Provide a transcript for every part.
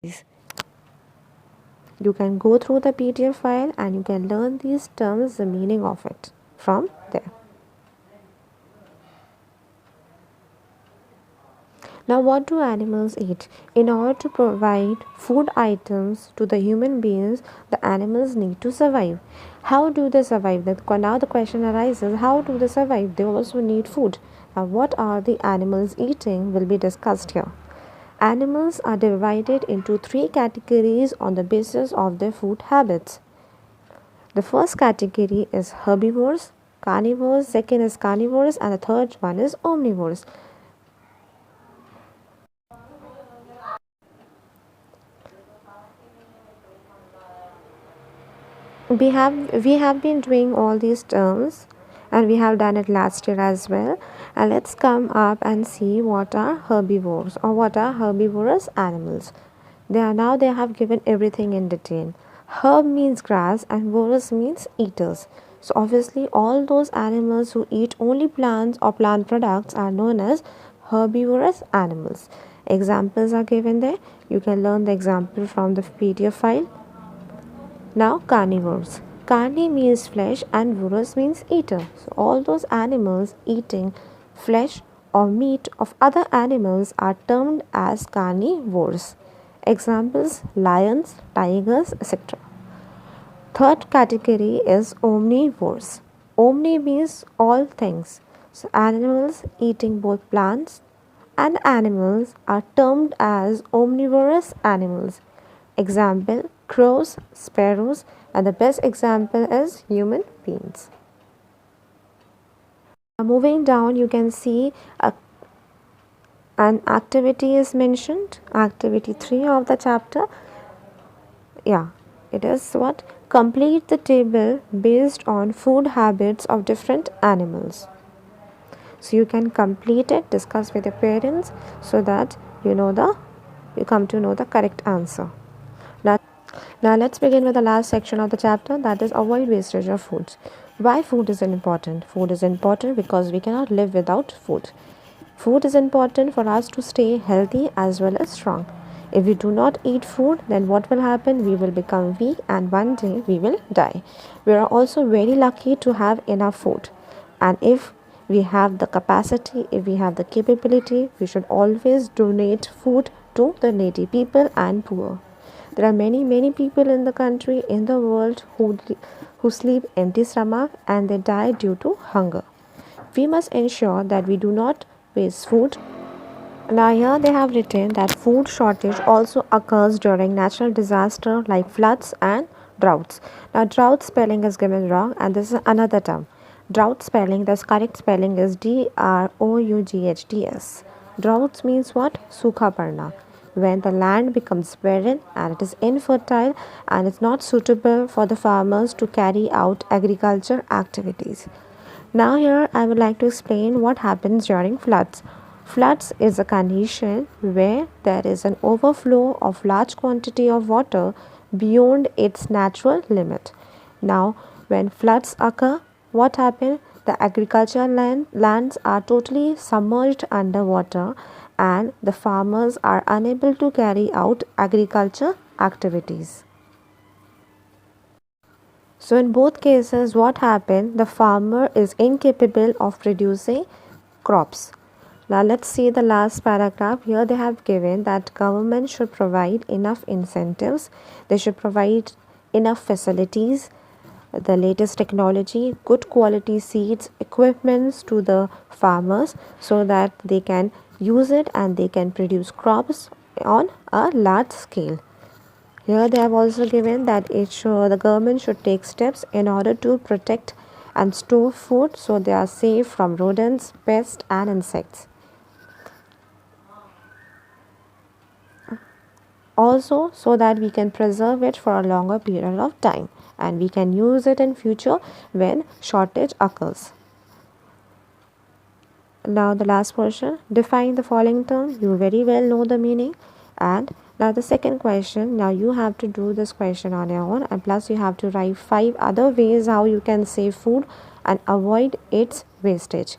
You can go through the PDF file and you can learn these terms, the meaning of it from there. Now, what do animals eat? In order to provide food items to the human beings, the animals need to survive. How do they survive? Now the question arises, how do they survive? They also need food. Now, what are the animals eating will be discussed here. Animals are divided into three categories on the basis of their food habits. The first category is herbivores, carnivores, second is carnivores, and the third one is omnivores. We have been doing all these terms and we have done it last year as well. And let's come up and see what are herbivores or what are herbivorous animals. They have given everything in detail. Herb means grass and vorous means eaters. So obviously all those animals who eat only plants or plant products are known as herbivorous animals. Examples are given there. You can learn the example from the PDF file. Now carnivores. Carni means flesh and vorous means eater. So all those animals eating flesh or meat of other animals are termed as carnivores. Examples lions, tigers, etc. Third category is omnivores. Omni means all things. So animals eating both plants and animals are termed as omnivorous animals. Example crows, sparrows, and the best example is human beings. Moving down, you can see an activity is mentioned, activity 3 of the chapter. It is what? Complete the table based on food habits of different animals. So you can complete it, discuss with your parents so that you come to know the correct answer. Now let's begin with the last section of the chapter, that is avoid wastage of foods. Why food is important? Food is important because we cannot live without food. Food is important for us to stay healthy as well as strong. If we do not eat food, then what will happen? We will become weak and one day we will die. We are also very lucky to have enough food. And if we have the capacity, if we have the capability, we should always donate food to the needy people and poor. There are many people in the country, in the world who sleep empty stomach and they die due to hunger. We must ensure that we do not waste food. Now here they have written that food shortage also occurs during natural disaster like floods and droughts. Now drought spelling is given wrong and this is another term. Drought spelling, the correct spelling is DROUGHTS. Droughts means what? Sukha parna. When the land becomes barren and it is infertile and it's not suitable for the farmers to carry out agriculture activities. Now here I would like to explain what happens during floods. Floods is a condition where there is an overflow of large quantity of water beyond its natural limit. Now when floods occur, what happens? The agricultural lands are totally submerged underwater and the farmers are unable to carry out agriculture activities. So in both cases, what happened? The farmer is incapable of producing crops. Now let's see the last paragraph. Here they have given that government should provide enough incentives. They should provide enough facilities, the latest technology, good quality seeds, equipments to the farmers so that they can use it and they can produce crops on a large scale. Here they have also given that the government should take steps in order to protect and store food so they are safe from rodents, pests and insects. Also so that we can preserve it for a longer period of time and we can use it in future when shortage occurs. Now the last portion, define the following term. You very well know the meaning. And now the second question, now you have to do this question on your own and plus you have to write 5 other ways how you can save food and avoid its wastage.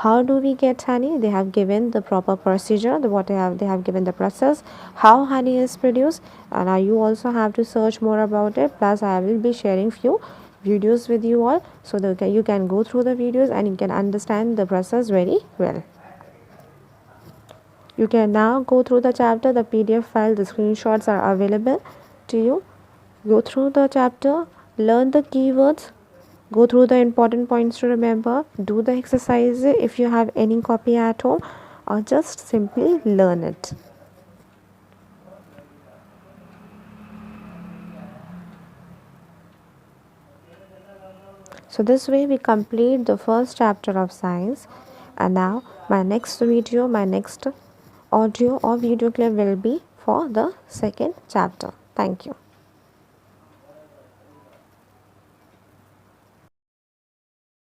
How do we get honey? They have given the proper procedure, they have given the process, how honey is produced, and you also have to search more about it. Plus, I will be sharing few videos with you all, so that you can go through the videos and you can understand the process very well. You can now go through the chapter. The PDF file, the screenshots are available to you. Go through the chapter, learn the keywords, go through the important points to remember, do the exercise if you have any copy at home, or just simply learn it. So this way we complete the first chapter of science, and now my next video, my next audio or video clip will be for the second chapter. Thank you.